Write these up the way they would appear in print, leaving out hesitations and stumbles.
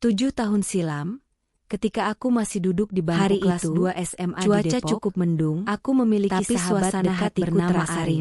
7 tahun silam, ketika aku masih duduk di bangku kelas 2 SMA di Depok, cuaca cukup mendung, aku memiliki sahabat dekat bernama Arif.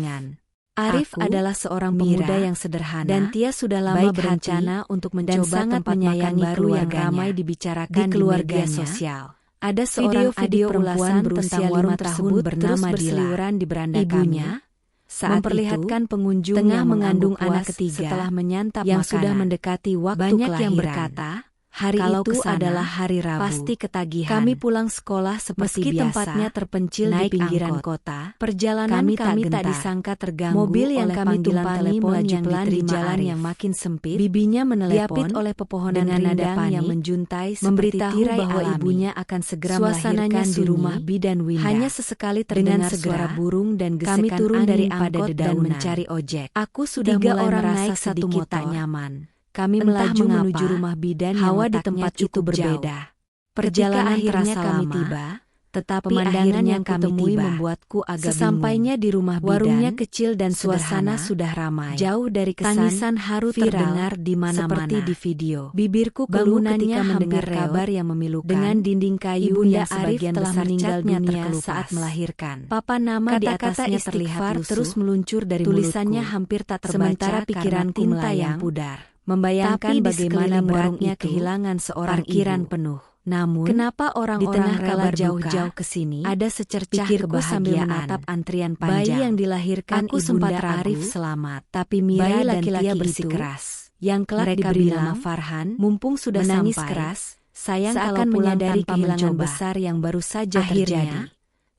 Arif adalah seorang pemuda yang sederhana, dan dia sudah lama berencana untuk mencoba tempat makan baru yang ramai dibicarakan di keluarga sosial. Ada seorang adik perempuan berusia 5 tahun bernama Dila. Di beranda ibunya saat memperlihatkan pengunjung tengah mengandung anak ketiga setelah menyantap yang makanan. Sudah mendekati waktu banyak kelahiran. Yang berkata, hari kalau itu adalah hari Rabu, pasti ketagihan. Kami pulang sekolah seperti meski biasa, tempatnya terpencil di pinggiran kota. Perjalanan kami tak disangka terganggu. Mobil yang kami tumpangi melaju pelan di jalan yang makin sempit. Bibinya menelepon oleh pepohonan dengan nada panik yang menjuntai, memberitahu bahwa ibunya akan segera melahirkan di rumah bidan Winda. Hanya sesekali terdengar suara burung dan gesekan kami turun dari angkot dan mencari ojek. Aku sudah mulai merasa sedikit tak nyaman. Kami melaju menuju rumah bidan yang hawa di tempat itu berbeda. Perjalanan akhirnya kami tiba, tetapi pemandangan yang kami temui membuatku agak bingung. Sesampainya di rumah bidan, warungnya kecil dan suasana sudah ramai. Jauh dari kesan tangisan haru terdengar di mana-mana seperti di video. Bibirku keluh ketika mendengar kabar yang memilukan. Dengan dinding kayu yang sebagian telah meninggal dunia saat melahirkan. Papa nama di atasnya terlihat terus meluncur dari tulisannya mulutku. Hampir tak terbaca sementara pikiranku melayang pudar. Membayangkan bagaimana beratnya kehilangan seorang parkiran penuh. Namun, kenapa orang-orang di tengah kabar jauh-jauh ke sini ada secercah kebahagiaan sambil menatap antrian panjang. Bayi yang dilahirkan aku sempat Arif selamat, tapi Mira dan Tia bersikeras. Yang kelak diberi nama Farhan, mumpung sudah menangis sampai, keras, sayang kalau menyadari kehilangan besar yang baru saja terjadi.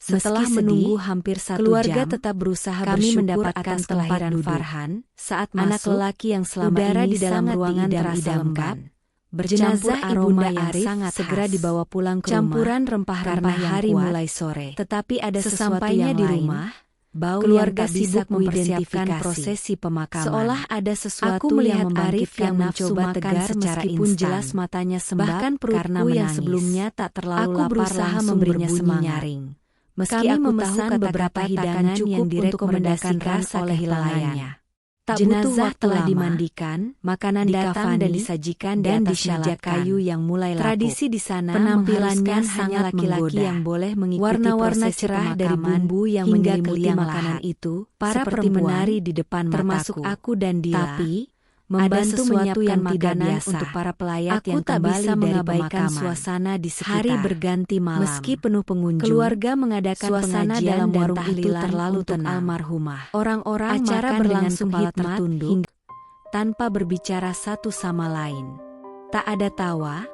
Setelah menunggu hampir 1 keluarga jam, tetap berusaha kami mendapatkan kelahiran Farhan saat anak lelaki yang selama udara ini di dalam ruangan terasa lembab. Bercampur aroma yang sangat segera dibawa pulang ke campuran rempah-rempah hari kuat, mulai sore. Tetapi ada sesampainya di rumah, bau keluarga sibuk mempersiapkan prosesi pemakaman. Seolah ada sesuatu yang membangkitkan nafsu makan secara meskipun instan. Jelas matanya sembab bahkan perutku yang sebelumnya tak terlalu lapar berusaha memberinya semangat. Meski kami memesan beberapa hidangan yang direkomendasikan oleh layannya. Tak jenazah telah dimandikan, makanan datang dan disajikan dan di meja kayu yang mulai lapuk. Tradisi di sana penampilannya hanya laki-laki yang boleh mengikuti warna-warna cerah dari bumbu yang menyelimuti makanan itu. Para perempuan menari di depan termasuk aku dan Dila. Tapi membantu menyiapkan makanan untuk para pelayat yang kembali dari pemakaman. Suasana di sekitar. Hari berganti malam. Meski penuh pengunjung, keluarga mengadakan suasana dalam warung itu terlalu tenang. Almarhumah. Orang-orang acara berlangsung hikmat tertunduk tanpa berbicara satu sama lain. Tak ada tawa,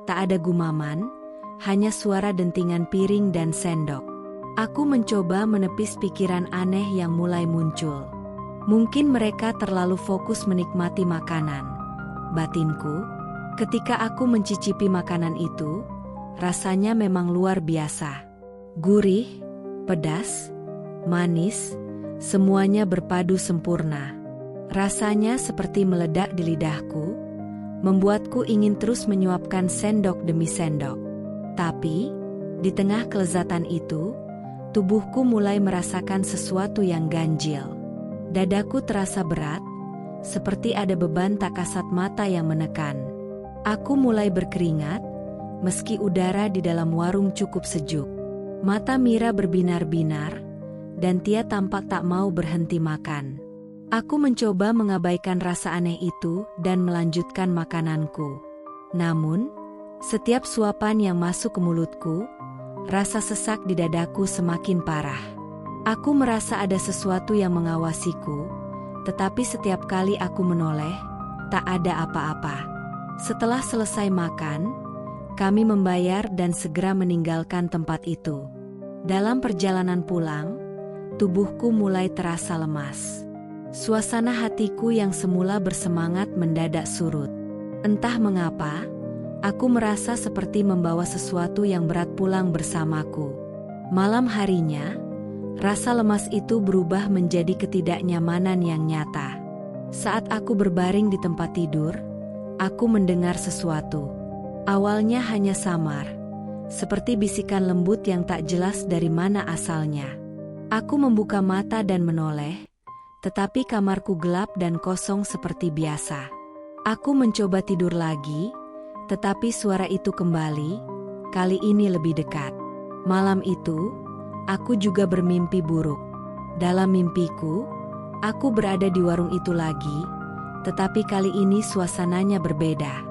tak ada gumaman, hanya suara dentingan piring dan sendok. Aku mencoba menepis pikiran aneh yang mulai muncul. Mungkin mereka terlalu fokus menikmati makanan. Batinku, ketika aku mencicipi makanan itu, rasanya memang luar biasa. Gurih, pedas, manis, semuanya berpadu sempurna. Rasanya seperti meledak di lidahku, membuatku ingin terus menyuapkan sendok demi sendok. Tapi, di tengah kelezatan itu, tubuhku mulai merasakan sesuatu yang ganjil. Dadaku terasa berat, seperti ada beban tak kasat mata yang menekan. Aku mulai berkeringat, meski udara di dalam warung cukup sejuk. Mata Mira berbinar-binar, dan Tia tampak tak mau berhenti makan. Aku mencoba mengabaikan rasa aneh itu dan melanjutkan makananku. Namun, setiap suapan yang masuk ke mulutku, rasa sesak di dadaku semakin parah. Aku merasa ada sesuatu yang mengawasiku, tetapi setiap kali aku menoleh, tak ada apa-apa. Setelah selesai makan, kami membayar dan segera meninggalkan tempat itu. Dalam perjalanan pulang, tubuhku mulai terasa lemas. Suasana hatiku yang semula bersemangat mendadak surut. Entah mengapa, aku merasa seperti membawa sesuatu yang berat pulang bersamaku. Malam harinya, rasa lemas itu berubah menjadi ketidaknyamanan yang nyata. Saat aku berbaring di tempat tidur, aku mendengar sesuatu. Awalnya hanya samar, seperti bisikan lembut yang tak jelas dari mana asalnya. Aku membuka mata dan menoleh, tetapi kamarku gelap dan kosong seperti biasa. Aku mencoba tidur lagi, Tetapi suara itu kembali, kali ini lebih dekat. Malam itu, aku juga bermimpi buruk. Dalam mimpiku, aku berada di warung itu lagi, tetapi kali ini suasananya berbeda.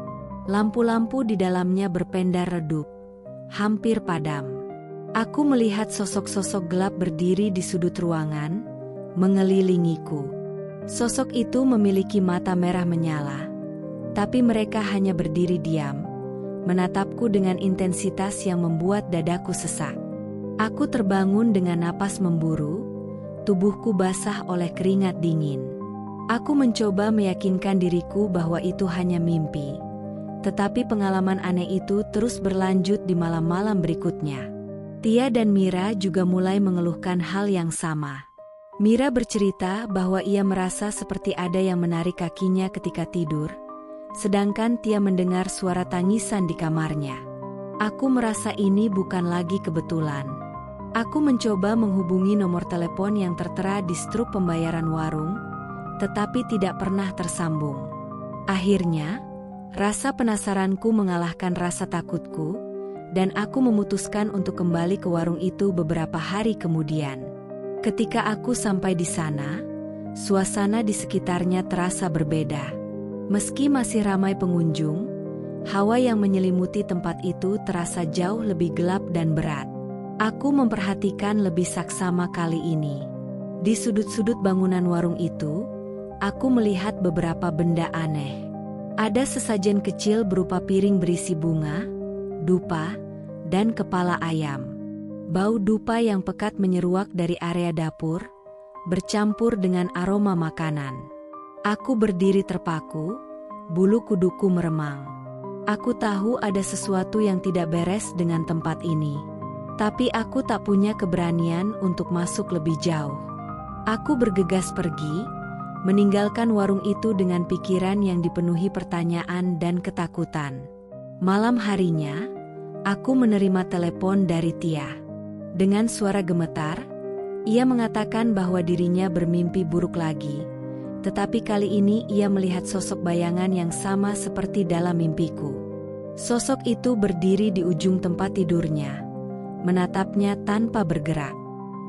Lampu-lampu di dalamnya berpendar redup, hampir padam. Aku melihat sosok-sosok gelap berdiri di sudut ruangan, mengelilingiku. Sosok itu memiliki mata merah menyala, tapi mereka hanya berdiri diam, menatapku dengan intensitas yang membuat dadaku sesak. Aku terbangun dengan napas memburu, tubuhku basah oleh keringat dingin. Aku mencoba meyakinkan diriku bahwa itu hanya mimpi, tetapi pengalaman aneh itu terus berlanjut di malam-malam berikutnya. Tia dan Mira juga mulai mengeluhkan hal yang sama. Mira bercerita bahwa ia merasa seperti ada yang menarik kakinya ketika tidur, sedangkan Tia mendengar suara tangisan di kamarnya. Aku merasa ini bukan lagi kebetulan. Aku mencoba menghubungi nomor telepon yang tertera di struk pembayaran warung, tetapi tidak pernah tersambung. Akhirnya, rasa penasaranku mengalahkan rasa takutku, dan aku memutuskan untuk kembali ke warung itu beberapa hari kemudian. Ketika aku sampai di sana, suasana di sekitarnya terasa berbeda. Meski masih ramai pengunjung, hawa yang menyelimuti tempat itu terasa jauh lebih gelap dan berat. Aku memperhatikan lebih saksama kali ini. Di sudut-sudut bangunan warung itu, aku melihat beberapa benda aneh. Ada sesajen kecil berupa piring berisi bunga, dupa, dan kepala ayam. Bau dupa yang pekat menyeruak dari area dapur, bercampur dengan aroma makanan. Aku berdiri terpaku, bulu kuduku meremang. Aku tahu ada sesuatu yang tidak beres dengan tempat ini. Tapi aku tak punya keberanian untuk masuk lebih jauh. Aku bergegas pergi, meninggalkan warung itu dengan pikiran yang dipenuhi pertanyaan dan ketakutan. Malam harinya, aku menerima telepon dari Tia. Dengan suara gemetar, ia mengatakan bahwa dirinya bermimpi buruk lagi, tetapi kali ini ia melihat sosok bayangan yang sama seperti dalam mimpiku. Sosok itu berdiri di ujung tempat tidurnya, menatapnya tanpa bergerak.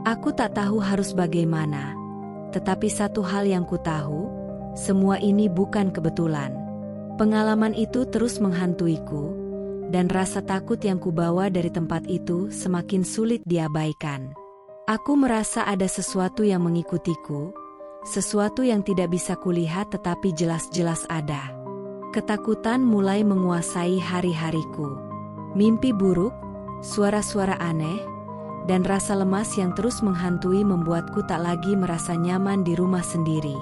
Aku tak tahu harus bagaimana, tetapi satu hal yang ku tahu, semua ini bukan kebetulan. Pengalaman itu terus menghantuiku, dan rasa takut yang kubawa dari tempat itu semakin sulit diabaikan. Aku merasa ada sesuatu yang mengikutiku, sesuatu yang tidak bisa kulihat tetapi jelas-jelas ada. Ketakutan mulai menguasai hari-hariku. Mimpi buruk, suara-suara aneh, dan rasa lemas yang terus menghantui membuatku tak lagi merasa nyaman di rumah sendiri.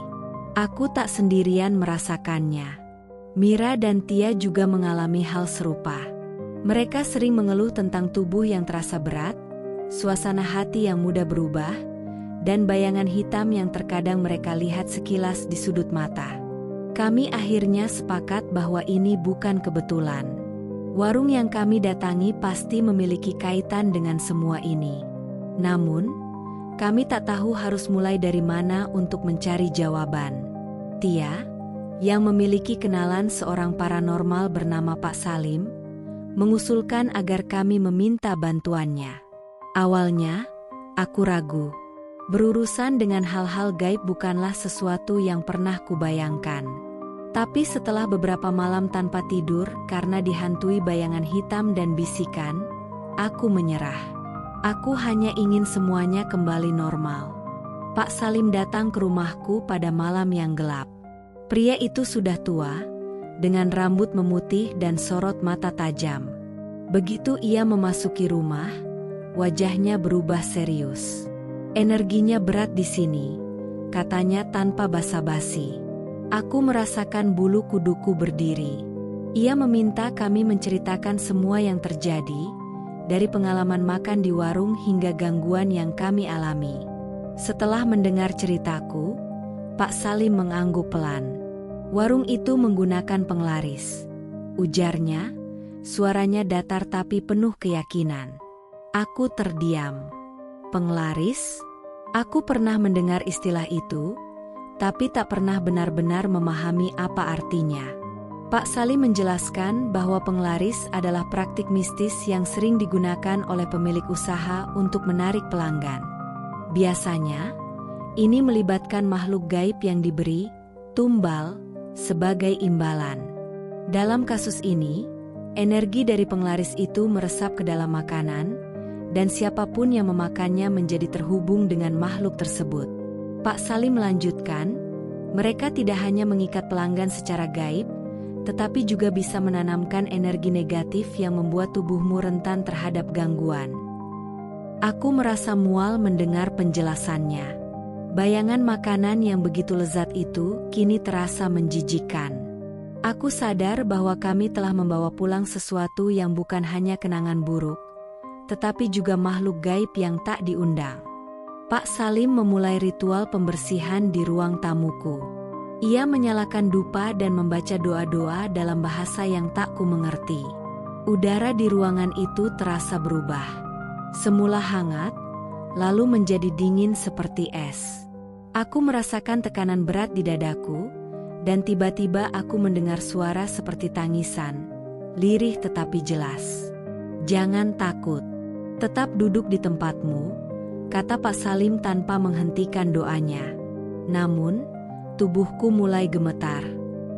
Aku tak sendirian merasakannya. Mira dan Tia juga mengalami hal serupa. Mereka sering mengeluh tentang tubuh yang terasa berat, suasana hati yang mudah berubah, dan bayangan hitam yang terkadang mereka lihat sekilas di sudut mata. Kami akhirnya sepakat bahwa ini bukan kebetulan. Warung yang kami datangi pasti memiliki kaitan dengan semua ini. Namun, kami tak tahu harus mulai dari mana untuk mencari jawaban. Tia, yang memiliki kenalan seorang paranormal bernama Pak Salim, mengusulkan agar kami meminta bantuannya. Awalnya, aku ragu. Berurusan dengan hal-hal gaib bukanlah sesuatu yang pernah kubayangkan. Tapi setelah beberapa malam tanpa tidur karena dihantui bayangan hitam dan bisikan, aku menyerah. Aku hanya ingin semuanya kembali normal. Pak Salim datang ke rumahku pada malam yang gelap. Pria itu sudah tua, dengan rambut memutih dan sorot mata tajam. Begitu ia memasuki rumah, wajahnya berubah serius. Energinya berat di sini, katanya tanpa basa-basi. Aku merasakan bulu kuduku berdiri. Ia meminta kami menceritakan semua yang terjadi, dari pengalaman makan di warung hingga gangguan yang kami alami. Setelah mendengar ceritaku, Pak Salim mengangguk pelan. Warung itu menggunakan penglaris, ujarnya, suaranya datar tapi penuh keyakinan. Aku terdiam. Penglaris? Aku pernah mendengar istilah itu, tapi tak pernah benar-benar memahami apa artinya. Pak Salim menjelaskan bahwa penglaris adalah praktik mistis yang sering digunakan oleh pemilik usaha untuk menarik pelanggan. Biasanya, ini melibatkan makhluk gaib yang diberi tumbal sebagai imbalan. Dalam kasus ini, energi dari penglaris itu meresap ke dalam makanan, dan siapapun yang memakannya menjadi terhubung dengan makhluk tersebut. Pak Salim melanjutkan, mereka tidak hanya mengikat pelanggan secara gaib, tetapi juga bisa menanamkan energi negatif yang membuat tubuhmu rentan terhadap gangguan. Aku merasa mual mendengar penjelasannya. Bayangan makanan yang begitu lezat itu kini terasa menjijikkan. Aku sadar bahwa kami telah membawa pulang sesuatu yang bukan hanya kenangan buruk, tetapi juga makhluk gaib yang tak diundang. Pak Salim memulai ritual pembersihan di ruang tamuku. Ia menyalakan dupa dan membaca doa-doa dalam bahasa yang tak ku mengerti. Udara di ruangan itu terasa berubah. Semula hangat, lalu menjadi dingin seperti es. Aku merasakan tekanan berat di dadaku, dan tiba-tiba aku mendengar suara seperti tangisan, lirih tetapi jelas. "Jangan takut. Tetap duduk di tempatmu," kata Pak Salim tanpa menghentikan doanya. Namun, tubuhku mulai gemetar.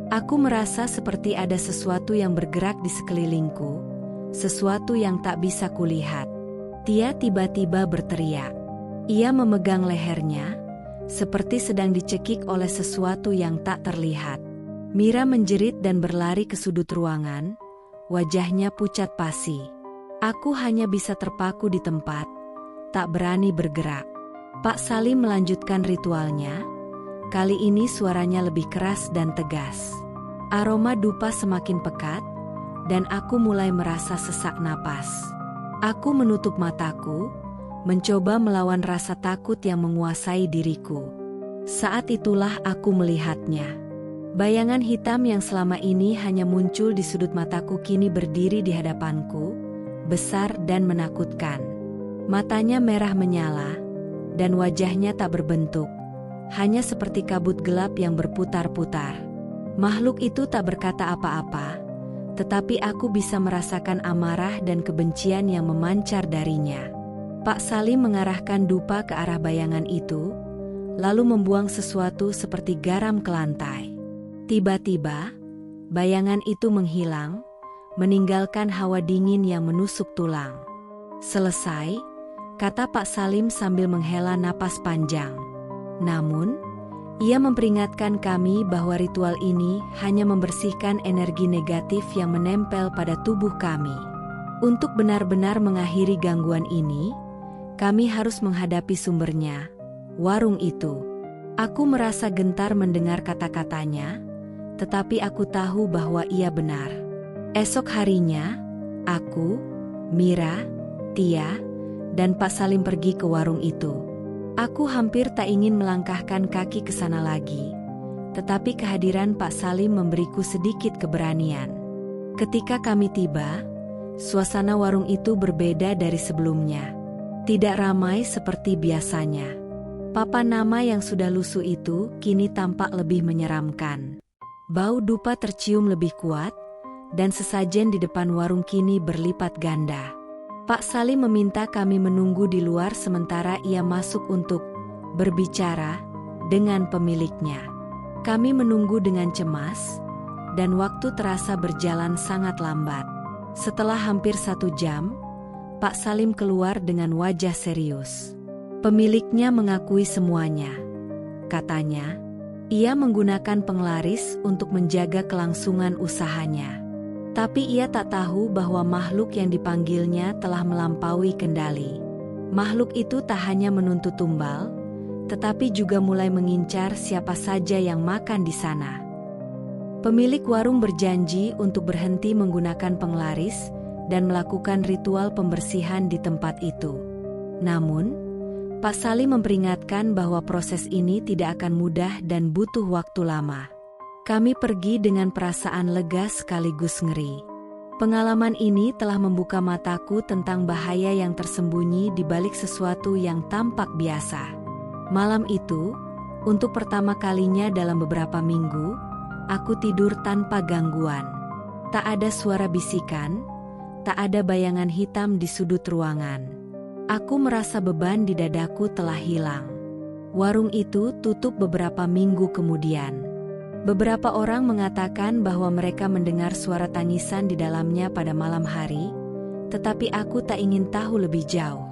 Aku merasa seperti ada sesuatu yang bergerak di sekelilingku, sesuatu yang tak bisa kulihat. Dia tiba-tiba berteriak. Ia memegang lehernya, seperti sedang dicekik oleh sesuatu yang tak terlihat. Mira menjerit dan berlari ke sudut ruangan, wajahnya pucat pasi. Aku hanya bisa terpaku di tempat, tak berani bergerak. Pak Salim melanjutkan ritualnya. Kali ini suaranya lebih keras dan tegas. Aroma dupa semakin pekat, dan aku mulai merasa sesak napas. Aku menutup mataku, mencoba melawan rasa takut yang menguasai diriku. Saat itulah aku melihatnya. Bayangan hitam yang selama ini hanya muncul di sudut mataku kini berdiri di hadapanku, besar dan menakutkan. Matanya merah menyala, dan wajahnya tak berbentuk, hanya seperti kabut gelap yang berputar-putar. Makhluk itu tak berkata apa-apa, tetapi aku bisa merasakan amarah dan kebencian yang memancar darinya. Pak Salim mengarahkan dupa ke arah bayangan itu, lalu membuang sesuatu seperti garam ke lantai. Tiba-tiba, bayangan itu menghilang, meninggalkan hawa dingin yang menusuk tulang. "Selesai," kata Pak Salim sambil menghela napas panjang. Namun, ia memperingatkan kami bahwa ritual ini hanya membersihkan energi negatif yang menempel pada tubuh kami. Untuk benar-benar mengakhiri gangguan ini, kami harus menghadapi sumbernya, warung itu. Aku merasa gentar mendengar kata-katanya, tetapi aku tahu bahwa ia benar. Esok harinya, aku, Mira, Tia, dan Pak Salim pergi ke warung itu. Aku hampir tak ingin melangkahkan kaki ke sana lagi, tetapi kehadiran Pak Salim memberiku sedikit keberanian. Ketika kami tiba, suasana warung itu berbeda dari sebelumnya. Tidak ramai seperti biasanya. Papan nama yang sudah lusuh itu kini tampak lebih menyeramkan. Bau dupa tercium lebih kuat, dan sesajen di depan warung kini berlipat ganda. Pak Salim meminta kami menunggu di luar sementara ia masuk untuk berbicara dengan pemiliknya. Kami menunggu dengan cemas, dan waktu terasa berjalan sangat lambat. Setelah hampir 1 jam, Pak Salim keluar dengan wajah serius. Pemiliknya mengakui semuanya. Katanya, ia menggunakan penglaris untuk menjaga kelangsungan usahanya. Tapi ia tak tahu bahwa makhluk yang dipanggilnya telah melampaui kendali. Makhluk itu tak hanya menuntut tumbal, tetapi juga mulai mengincar siapa saja yang makan di sana. Pemilik warung berjanji untuk berhenti menggunakan penglaris dan melakukan ritual pembersihan di tempat itu. Namun, Pak Salim memperingatkan bahwa proses ini tidak akan mudah dan butuh waktu lama. Kami pergi dengan perasaan lega sekaligus ngeri. Pengalaman ini telah membuka mataku tentang bahaya yang tersembunyi di balik sesuatu yang tampak biasa. Malam itu, untuk pertama kalinya dalam beberapa minggu, Aku tidur tanpa gangguan. Tak ada suara bisikan, tak ada bayangan hitam di sudut ruangan. Aku merasa beban di dadaku telah hilang. Warung itu tutup beberapa minggu kemudian. Beberapa orang mengatakan bahwa mereka mendengar suara tangisan di dalamnya pada malam hari, tetapi aku tak ingin tahu lebih jauh.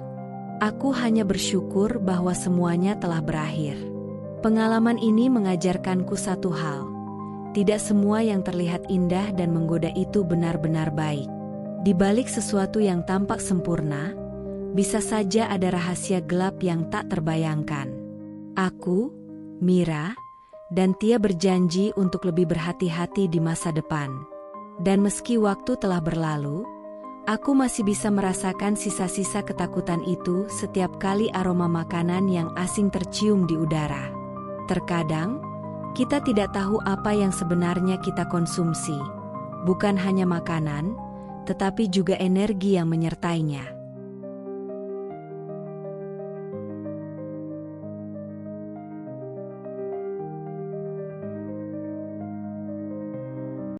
Aku hanya bersyukur bahwa semuanya telah berakhir. Pengalaman ini mengajarkanku satu hal. Tidak semua yang terlihat indah dan menggoda itu benar-benar baik. Di balik sesuatu yang tampak sempurna, bisa saja ada rahasia gelap yang tak terbayangkan. Aku, Mira, dan Tia berjanji untuk lebih berhati-hati di masa depan. Dan meski waktu telah berlalu, aku masih bisa merasakan sisa-sisa ketakutan itu setiap kali aroma makanan yang asing tercium di udara. Terkadang, kita tidak tahu apa yang sebenarnya kita konsumsi. Bukan hanya makanan, tetapi juga energi yang menyertainya.